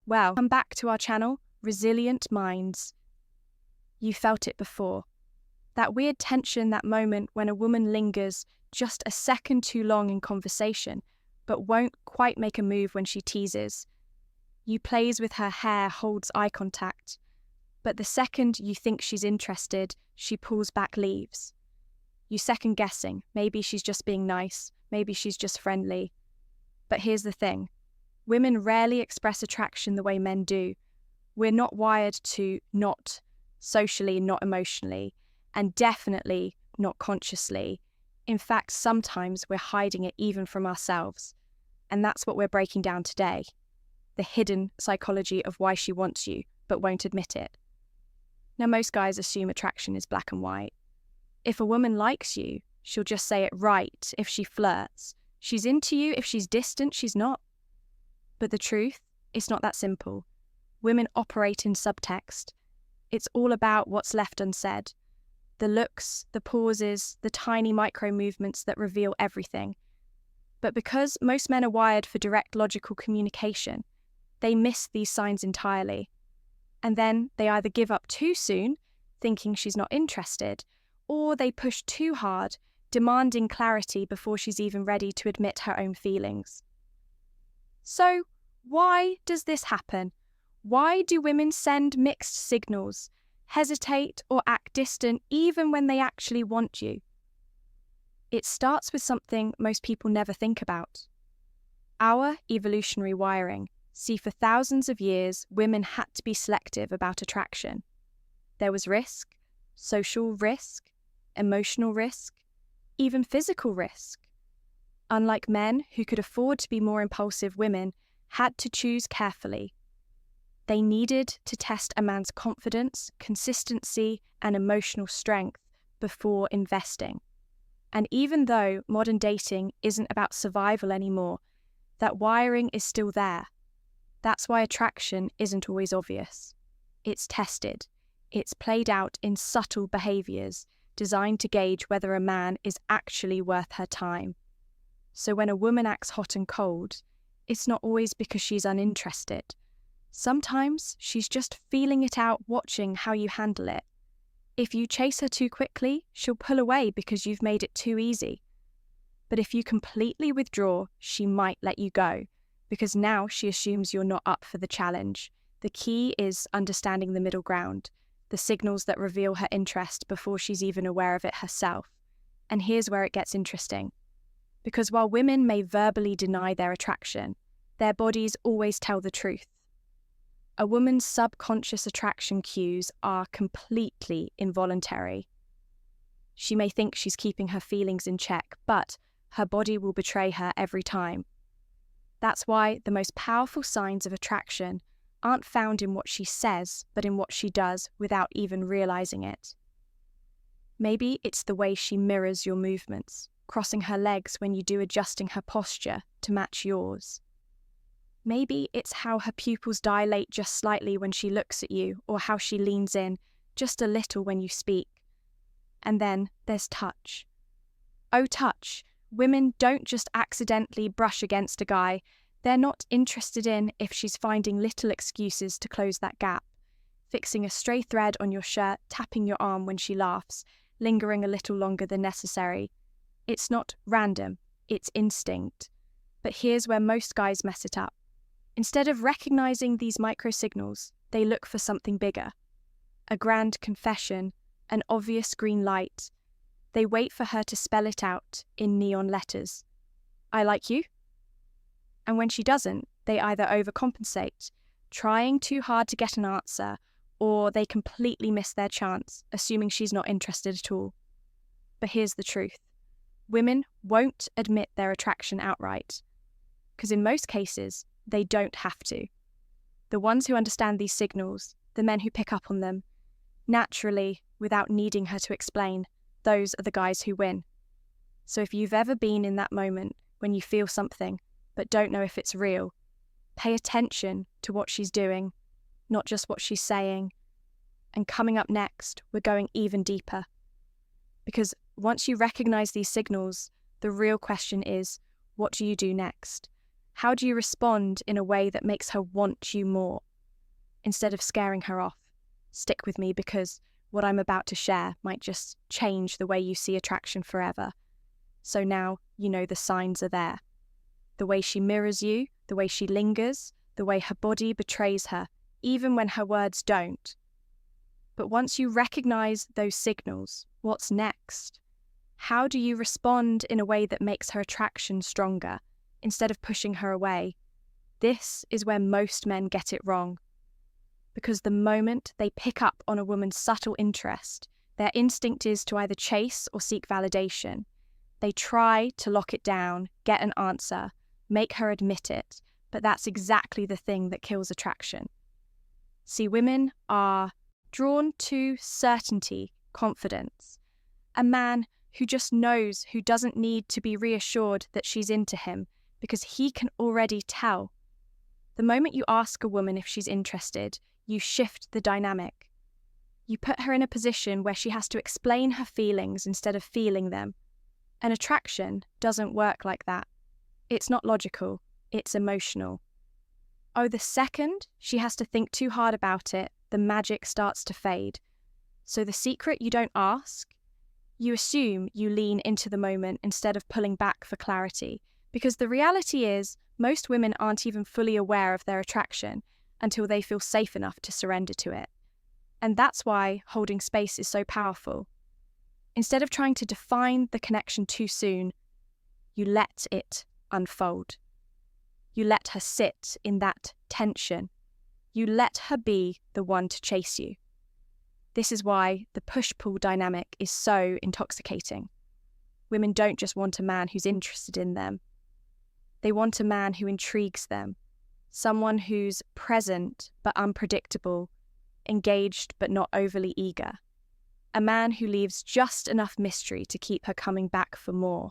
Well, come back to our channel, Resilient Minds. You felt it before. That weird tension, that moment when a woman lingers just a second too long in conversation, but won't quite make a move when she teases. You plays with her hair, holds eye contact, but the second you think she's interested, she pulls back, leaves. You second guessing, maybe she's just being nice, maybe she's just friendly. But here's the thing, women rarely express attraction the way men do. We're not wired to, not socially, not emotionally, and definitely not consciously. In fact, sometimes we're hiding it even from ourselves. And that's what we're breaking down today. The hidden psychology of why she wants you, but won't admit it. Now, most guys assume attraction is black and white. If a woman likes you, she'll just say it right if she flirts. She's into you. If she's distant, she's not. But the truth, it's not that simple. Women operate in subtext. It's all about what's left unsaid. The looks, the pauses, the tiny micro movements that reveal everything. But because most men are wired for direct logical communication, they miss these signs entirely. And then they either give up too soon, thinking she's not interested, or they push too hard, demanding clarity before she's even ready to admit her own feelings. So, why does this happen? Why do women send mixed signals, hesitate or act distant even when they actually want you? It starts with something most people never think about. Our evolutionary wiring. See, for thousands of years, women had to be selective about attraction. There was risk, social risk, emotional risk, even physical risk. Unlike men who could afford to be more impulsive, women had to choose carefully. They needed to test a man's confidence, consistency, and emotional strength before investing. And even though modern dating isn't about survival anymore, that wiring is still there. That's why attraction isn't always obvious. It's tested. It's played out in subtle behaviours designed to gauge whether a man is actually worth her time. So when a woman acts hot and cold, it's not always because she's uninterested. Sometimes she's just feeling it out, watching how you handle it. If you chase her too quickly, she'll pull away because you've made it too easy. But if you completely withdraw, she might let you go, because now she assumes you're not up for the challenge. The key is understanding the middle ground, the signals that reveal her interest before she's even aware of it herself. And here's where it gets interesting. Because while women may verbally deny their attraction, their bodies always tell the truth. A woman's subconscious attraction cues are completely involuntary. She may think she's keeping her feelings in check, but her body will betray her every time. That's why the most powerful signs of attraction aren't found in what she says, but in what she does without even realizing it. Maybe it's the way she mirrors your movements, crossing her legs when you do, adjusting her posture to match yours. Maybe it's how her pupils dilate just slightly when she looks at you, or how she leans in just a little when you speak. And then there's touch. Oh, touch. Women don't just accidentally brush against a guy. They're not interested in if she's finding little excuses to close that gap. Fixing a stray thread on your shirt, tapping your arm when she laughs, lingering a little longer than necessary. It's not random, it's instinct. But here's where most guys mess it up. Instead of recognizing these micro signals, they look for something bigger. A grand confession, an obvious green light. They wait for her to spell it out in neon letters. I like you. And when she doesn't, they either overcompensate, trying too hard to get an answer, or they completely miss their chance, assuming she's not interested at all. But here's the truth. Women won't admit their attraction outright, because in most cases, they don't have to. The ones who understand these signals, the men who pick up on them, naturally, without needing her to explain, those are the guys who win. So if you've ever been in that moment when you feel something, but don't know if it's real, pay attention to what she's doing, not just what she's saying. And coming up next, we're going even deeper. Because once you recognize these signals, the real question is, what do you do next? How do you respond in a way that makes her want you more? Instead of scaring her off, stick with me because what I'm about to share might just change the way you see attraction forever. So now you know the signs are there. The way she mirrors you, the way she lingers, the way her body betrays her, even when her words don't. But once you recognize those signals, what's next? How do you respond in a way that makes her attraction stronger, instead of pushing her away? This is where most men get it wrong. Because the moment they pick up on a woman's subtle interest, their instinct is to either chase or seek validation. They try to lock it down, get an answer, make her admit it, but that's exactly the thing that kills attraction. See, women are drawn to certainty, confidence. A man who just knows, who doesn't need to be reassured that she's into him because he can already tell. The moment you ask a woman if she's interested, you shift the dynamic. You put her in a position where she has to explain her feelings instead of feeling them. An attraction doesn't work like that. It's not logical, it's emotional. Oh, the second she has to think too hard about it, the magic starts to fade. So the secret you don't ask, you assume you lean into the moment instead of pulling back for clarity. Because the reality is, most women aren't even fully aware of their attraction until they feel safe enough to surrender to it. And that's why holding space is so powerful. Instead of trying to define the connection too soon, you let it unfold. You let her sit in that tension. You let her be the one to chase you. This is why the push-pull dynamic is so intoxicating. Women don't just want a man who's interested in them. They want a man who intrigues them, someone who's present but unpredictable, engaged but not overly eager. A man who leaves just enough mystery to keep her coming back for more.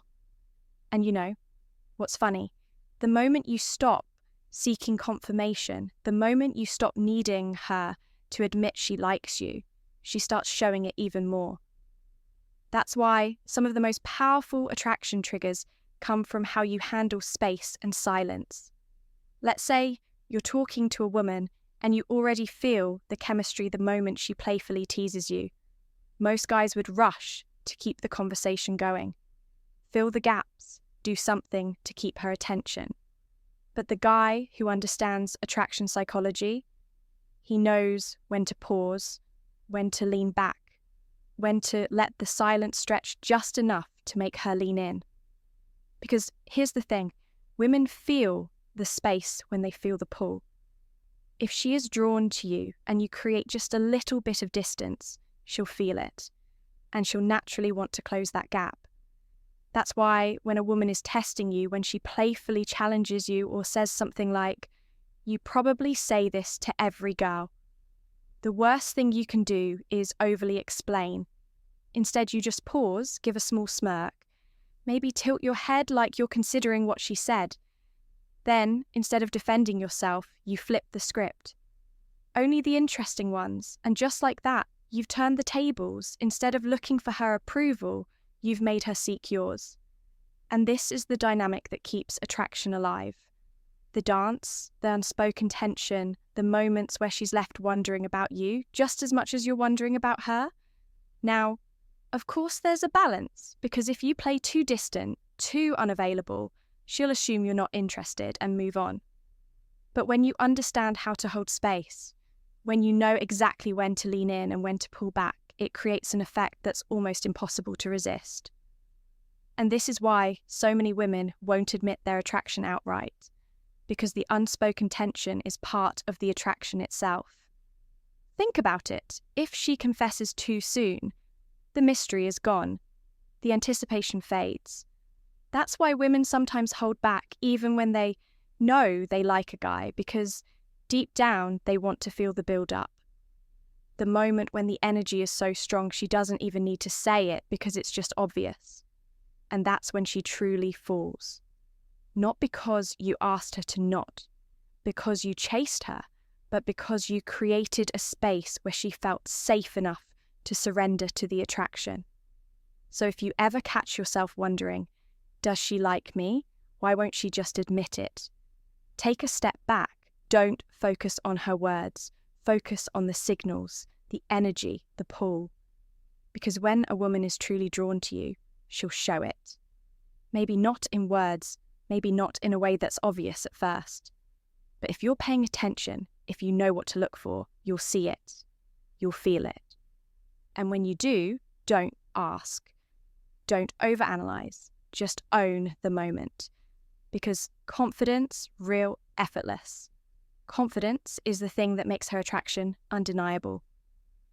And you know, what's funny? The moment you stop seeking confirmation, the moment you stop needing her to admit she likes you, she starts showing it even more. That's why some of the most powerful attraction triggers come from how you handle space and silence. Let's say you're talking to a woman and you already feel the chemistry the moment she playfully teases you. Most guys would rush to keep the conversation going. Fill the gaps, do something to keep her attention. But the guy who understands attraction psychology, he knows when to pause, when to lean back, when to let the silence stretch just enough to make her lean in. Because here's the thing, women feel the space when they feel the pull. If she is drawn to you and you create just a little bit of distance, she'll feel it, and she'll naturally want to close that gap. That's why when a woman is testing you, when she playfully challenges you or says something like, "You probably say this to every girl," the worst thing you can do is overly explain. Instead, you just pause, give a small smirk, maybe tilt your head like you're considering what she said. Then, instead of defending yourself, you flip the script. Only the interesting ones, and just like that, you've turned the tables. Instead of looking for her approval, you've made her seek yours. And this is the dynamic that keeps attraction alive. The dance, the unspoken tension, the moments where she's left wondering about you just as much as you're wondering about her. Now, of course there's a balance, because if you play too distant, too unavailable, she'll assume you're not interested and move on. But when you understand how to hold space, when you know exactly when to lean in and when to pull back, it creates an effect that's almost impossible to resist. And this is why so many women won't admit their attraction outright, because the unspoken tension is part of the attraction itself. Think about it. If she confesses too soon, the mystery is gone. The anticipation fades. That's why women sometimes hold back even when they know they like a guy, because deep down they want to feel the build-up. The moment when the energy is so strong she doesn't even need to say it because it's just obvious. And that's when she truly falls. Not because you asked her to not, because you chased her, but because you created a space where she felt safe enough to surrender to the attraction. So if you ever catch yourself wondering, does she like me? Why won't she just admit it? Take a step back. Don't focus on her words. Focus on the signals, the energy, the pull. Because when a woman is truly drawn to you, she'll show it. Maybe not in words, maybe not in a way that's obvious at first. But if you're paying attention, if you know what to look for, you'll see it. You'll feel it. And when you do, don't ask. Don't overanalyze. Just own the moment. Because confidence, real, effortless. Confidence is the thing that makes her attraction undeniable.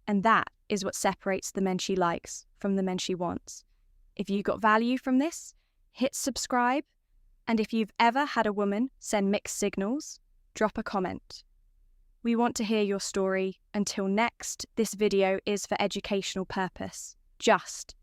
And that is what separates the men she likes from the men she wants. If you got value from this, hit subscribe. And if you've ever had a woman send mixed signals, drop a comment. We want to hear your story. Until next, this video is for educational purpose. Just